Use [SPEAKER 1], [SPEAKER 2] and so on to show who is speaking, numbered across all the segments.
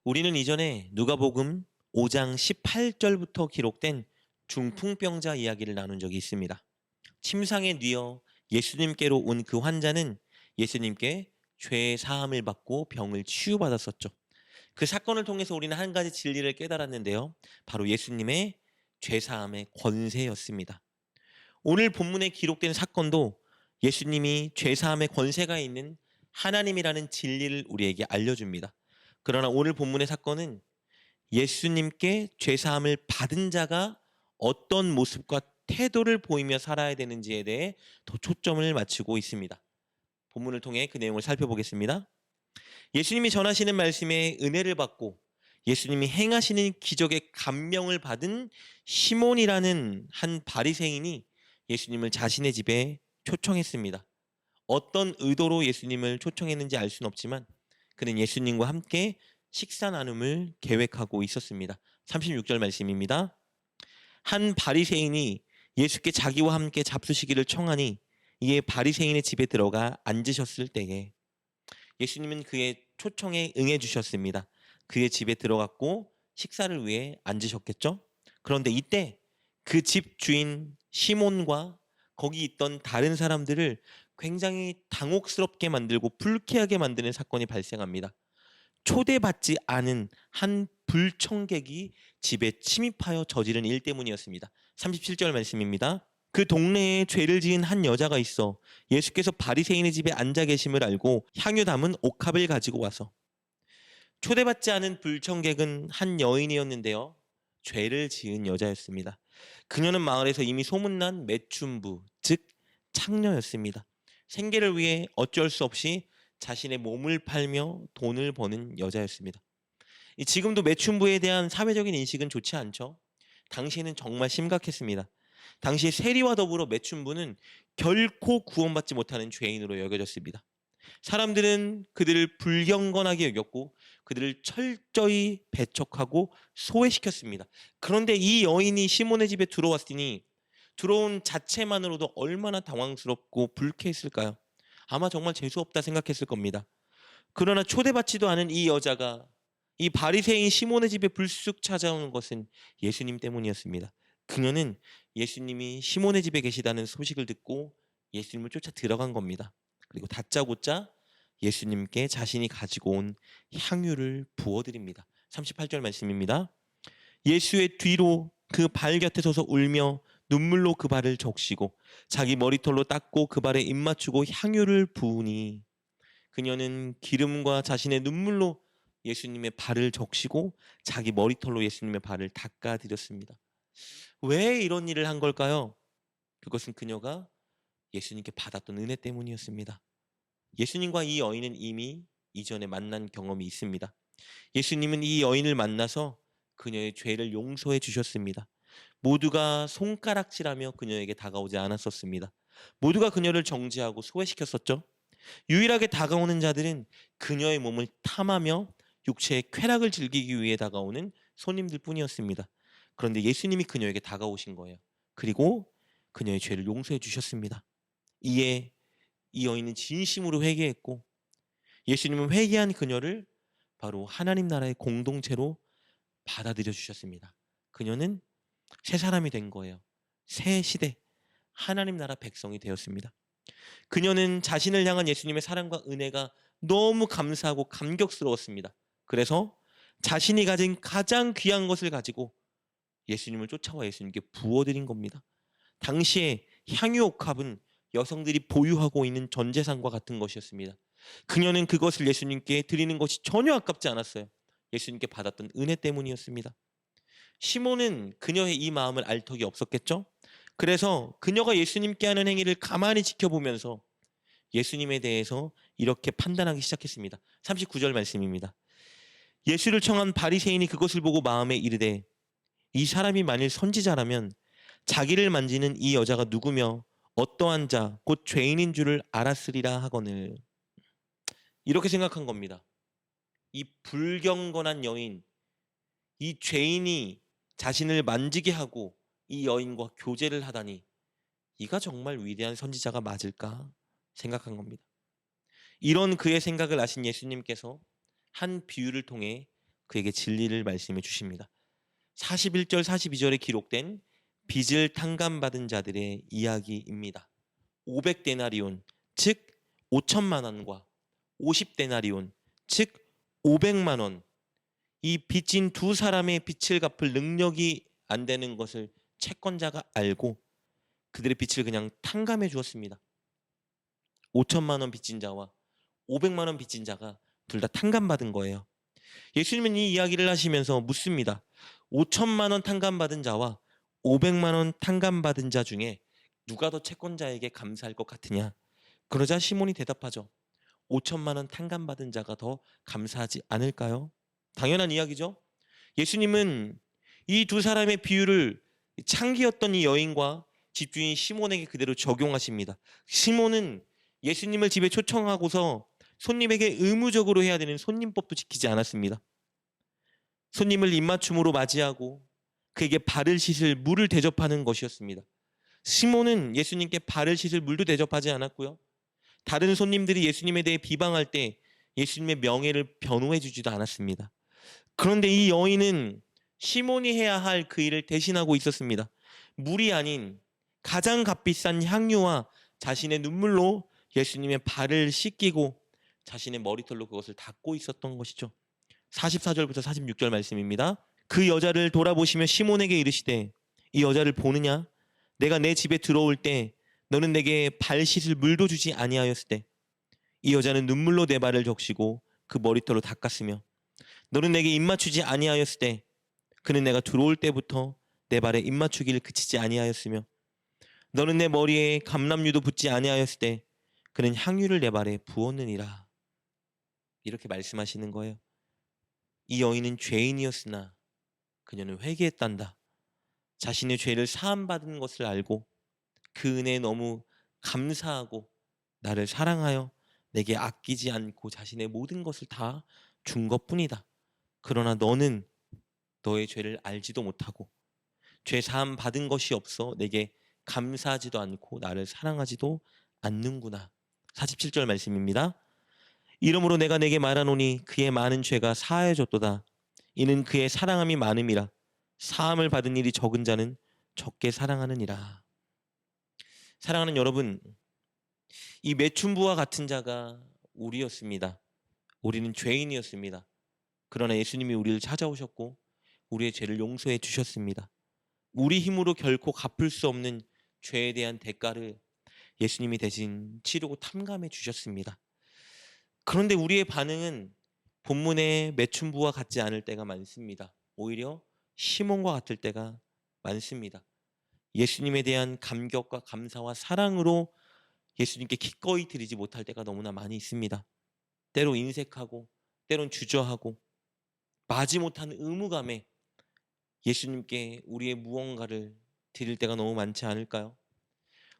[SPEAKER 1] 우리는 이전에 누가복음 5장 18절부터 기록된 중풍병자 이야기를 나눈 적이 있습니다. 침상에 뉘어 예수님께로 온 그 환자는 예수님께 죄 사함을 받고 병을 치유받았었죠. 그 사건을 통해서 우리는 한 가지 진리를 깨달았는데요. 바로 예수님의 죄 사함의 권세였습니다. 오늘 본문에 기록된 사건도 예수님이 죄 사함의 권세가 있는 하나님이라는 진리를 우리에게 알려줍니다. 그러나 오늘 본문의 사건은 예수님께 죄사함을 받은 자가 어떤 모습과 태도를 보이며 살아야 되는지에 대해 더 초점을 맞추고 있습니다. 본문을 통해 그 내용을 살펴보겠습니다. 예수님이 전하시는 말씀에 은혜를 받고 예수님이 행하시는 기적에 감명을 받은 시몬이라는 한 바리새인이 예수님을 자신의 집에 초청했습니다. 어떤 의도로 예수님을 초청했는지 알 수는 없지만 그는 예수님과 함께 식사 나눔을 계획하고 있었습니다. 36절 말씀입니다. 한 바리새인이 예수께 자기와 함께 잡수시기를 청하니 이에 바리새인의 집에 들어가 앉으셨을 때에 예수님은 그의 초청에 응해 주셨습니다. 그의 집에 들어갔고 식사를 위해 앉으셨겠죠? 그런데 이때 그 집 주인 시몬과 거기 있던 다른 사람들을 굉장히 당혹스럽게 만들고 불쾌하게 만드는 사건이 발생합니다. 초대받지 않은 한 불청객이 집에 침입하여 저지른 일 때문이었습니다. 37절 말씀입니다. 그 동네에 죄를 지은 한 여자가 있어 예수께서 바리새인의 집에 앉아 계심을 알고 향유 담은 옥합을 가지고 와서 초대받지 않은 불청객은 한 여인이었는데요. 죄를 지은 여자였습니다. 그녀는 마을에서 이미 소문난 매춘부, 즉 창녀였습니다. 생계를 위해 어쩔 수 없이 자신의 몸을 팔며 돈을 버는 여자였습니다. 지금도 매춘부에 대한 사회적인 인식은 좋지 않죠. 당시에는 정말 심각했습니다. 당시에 세리와 더불어 매춘부는 결코 구원받지 못하는 죄인으로 여겨졌습니다. 사람들은 그들을 불경건하게 여겼고 그들을 철저히 배척하고 소외시켰습니다. 그런데 이 여인이 시몬의 집에 들어왔으니 들어온 자체만으로도 얼마나 당황스럽고 불쾌했을까요? 아마 정말 재수없다 생각했을 겁니다. 그러나 초대받지도 않은 이 여자가 이 바리새인 시몬의 집에 불쑥 찾아오는 것은 예수님 때문이었습니다. 그녀는 예수님이 시몬의 집에 계시다는 소식을 듣고 예수님을 쫓아 들어간 겁니다. 그리고 다짜고짜 예수님께 자신이 가지고 온 향유를 부어드립니다. 38절 말씀입니다. 예수의 뒤로 그 발 곁에 서서 울며 눈물로 그 발을 적시고 자기 머리털로 닦고 그 발에 입 맞추고 향유를 부으니 그녀는 기름과 자신의 눈물로 예수님의 발을 적시고 자기 머리털로 예수님의 발을 닦아드렸습니다. 왜 이런 일을 한 걸까요? 그것은 그녀가 예수님께 받았던 은혜 때문이었습니다. 예수님과 이 여인은 이미 이전에 만난 경험이 있습니다. 예수님은 이 여인을 만나서 그녀의 죄를 용서해 주셨습니다. 모두가 손가락질하며 그녀에게 다가오지 않았었습니다. 모두가 그녀를 정죄하고 소외시켰었죠. 유일하게 다가오는 자들은 그녀의 몸을 탐하며 육체의 쾌락을 즐기기 위해 다가오는 손님들 뿐이었습니다. 그런데 예수님이 그녀에게 다가오신 거예요. 그리고 그녀의 죄를 용서해 주셨습니다. 이에 이 여인은 진심으로 회개했고 예수님은 회개한 그녀를 바로 하나님 나라의 공동체로 받아들여 주셨습니다. 그녀는 새 사람이 된 거예요. 새 시대 하나님 나라 백성이 되었습니다. 그녀는 자신을 향한 예수님의 사랑과 은혜가 너무 감사하고 감격스러웠습니다. 그래서 자신이 가진 가장 귀한 것을 가지고 예수님을 쫓아와 예수님께 부어드린 겁니다. 당시에 향유옥합은 여성들이 보유하고 있는 전 재산과 같은 것이었습니다. 그녀는 그것을 예수님께 드리는 것이 전혀 아깝지 않았어요. 예수님께 받았던 은혜 때문이었습니다. 시몬은 그녀의 이 마음을 알 턱이 없었겠죠? 그래서 그녀가 예수님께 하는 행위를 가만히 지켜보면서 예수님에 대해서 이렇게 판단하기 시작했습니다. 39절 말씀입니다. 예수를 청한 바리새인이 그것을 보고 마음에 이르되 이 사람이 만일 선지자라면 자기를 만지는 이 여자가 누구며 어떠한 자 곧 죄인인 줄을 알았으리라 하거늘. 이렇게 생각한 겁니다. 이 불경건한 여인, 이 죄인이 자신을 만지게 하고 이 여인과 교제를 하다니 이가 정말 위대한 선지자가 맞을까 생각한 겁니다. 이런 그의 생각을 아신 예수님께서 한 비유를 통해 그에게 진리를 말씀해 주십니다. 41절 42절에 기록된 빚을 탕감받은 자들의 이야기입니다. 500데나리온 즉 5천만 원과 50데나리온 즉 500만 원, 이 빚진 두 사람의 빚을 갚을 능력이 안 되는 것을 채권자가 알고 그들의 빚을 그냥 탕감해 주었습니다. 5천만 원 빚진 자와 500만 원 빚진 자가 둘 다 탕감받은 거예요. 예수님은 이 이야기를 하시면서 묻습니다. 5천만 원 탕감받은 자와 500만 원 탕감받은 자 중에 누가 더 채권자에게 감사할 것 같으냐? 그러자 시몬이 대답하죠. 5천만 원 탕감받은 자가 더 감사하지 않을까요? 당연한 이야기죠. 예수님은 이 두 사람의 비유를 창기였던 이 여인과 집주인 시몬에게 그대로 적용하십니다. 시몬은 예수님을 집에 초청하고서 손님에게 의무적으로 해야 되는 손님법도 지키지 않았습니다. 손님을 입맞춤으로 맞이하고 그에게 발을 씻을 물을 대접하는 것이었습니다. 시몬은 예수님께 발을 씻을 물도 대접하지 않았고요. 다른 손님들이 예수님에 대해 비방할 때 예수님의 명예를 변호해 주지도 않았습니다. 그런데 이 여인은 시몬이 해야 할 그 일을 대신하고 있었습니다. 물이 아닌 가장 값비싼 향유와 자신의 눈물로 예수님의 발을 씻기고 자신의 머리털로 그것을 닦고 있었던 것이죠. 44절부터 46절 말씀입니다. 그 여자를 돌아보시며 시몬에게 이르시되 이 여자를 보느냐? 내가 내 집에 들어올 때 너는 내게 발 씻을 물도 주지 아니하였을 때 이 여자는 눈물로 내 발을 적시고 그 머리털로 닦았으며 너는 내게 입맞추지 아니하였을 때 그는 내가 들어올 때부터 내 발에 입맞추기를 그치지 아니하였으며 너는 내 머리에 감람유도 붓지 아니하였을 때 그는 향유를 내 발에 부었느니라. 이렇게 말씀하시는 거예요. 이 여인은 죄인이었으나 그녀는 회개했단다. 자신의 죄를 사함받은 것을 알고 그 은혜에 너무 감사하고 나를 사랑하여 내게 아끼지 않고 자신의 모든 것을 다 준 것뿐이다. 그러나 너는 너의 죄를 알지도 못하고 죄 사함 받은 것이 없어 내게 감사하지도 않고 나를 사랑하지도 않는구나. 47절 말씀입니다. 이러므로 내가 내게 말하노니 그의 많은 죄가 사하여졌도다. 이는 그의 사랑함이 많음이라. 사함을 받은 일이 적은 자는 적게 사랑하느니라. 사랑하는 여러분, 이 매춘부와 같은 자가 우리였습니다. 우리는 죄인이었습니다. 그러나 예수님이 우리를 찾아오셨고 우리의 죄를 용서해 주셨습니다. 우리 힘으로 결코 갚을 수 없는 죄에 대한 대가를 예수님이 대신 치르고 탕감해 주셨습니다. 그런데 우리의 반응은 본문의 매춘부와 같지 않을 때가 많습니다. 오히려 시몬과 같을 때가 많습니다. 예수님에 대한 감격과 감사와 사랑으로 예수님께 기꺼이 드리지 못할 때가 너무나 많이 있습니다. 때로 인색하고 때론 주저하고 마지못한 의무감에 예수님께 우리의 무언가를 드릴 때가 너무 많지 않을까요?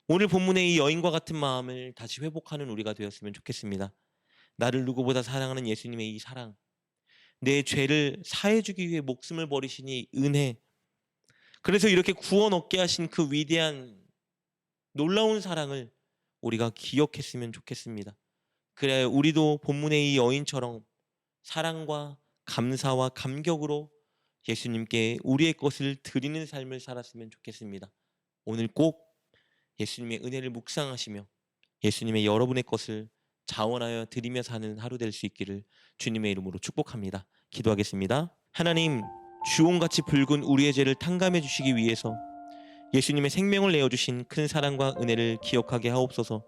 [SPEAKER 1] 오늘 본문의 이 여인과 같은 마음을 다시 회복하는 우리가 되었으면 좋겠습니다. 나를 누구보다 사랑하는 예수님의 이 사랑, 내 죄를 사해주기 위해 목숨을 버리신 이 은혜, 그래서 이렇게 구원 얻게 하신 그 위대한 놀라운 사랑을 우리가 기억했으면 좋겠습니다. 그래야 우리도 본문의 이 여인처럼 사랑과 감사와 감격으로 예수님께 우리의 것을 드리는 삶을 살았으면 좋겠습니다. 오늘 꼭 예수님의 은혜를 묵상하시며 예수님의 여러분의 것을 자원하여 드리며 사는 하루 될 수 있기를 주님의 이름으로 축복합니다. 기도하겠습니다. 하나님, 주홍같이 붉은 우리의 죄를 탕감해 주시기 위해서 예수님의 생명을 내어주신 큰 사랑과 은혜를 기억하게 하옵소서.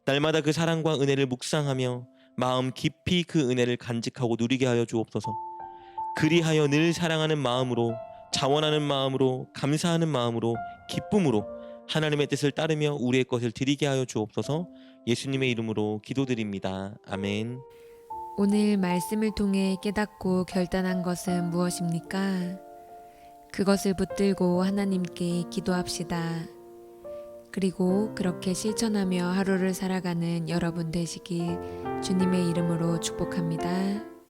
[SPEAKER 1] 날마다 그 사랑과 은혜를 묵상하며 마음 깊이 그 은혜를 간직하고 누리게 하여 주옵소서. 그리하여 늘 사랑하는 마음으로, 자원하는 마음으로, 감사하는 마음으로, 기쁨으로 하나님의 뜻을 따르며 우리의 것을 드리게 하여 주옵소서. 예수님의 이름으로 기도드립니다. 아멘.
[SPEAKER 2] 오늘 말씀을 통해 깨닫고 결단한 것은 무엇입니까? 그것을 붙들고 하나님께 기도합시다. 그리고 그렇게 실천하며 하루를 살아가는 여러분 되시길 주님의 이름으로 축복합니다.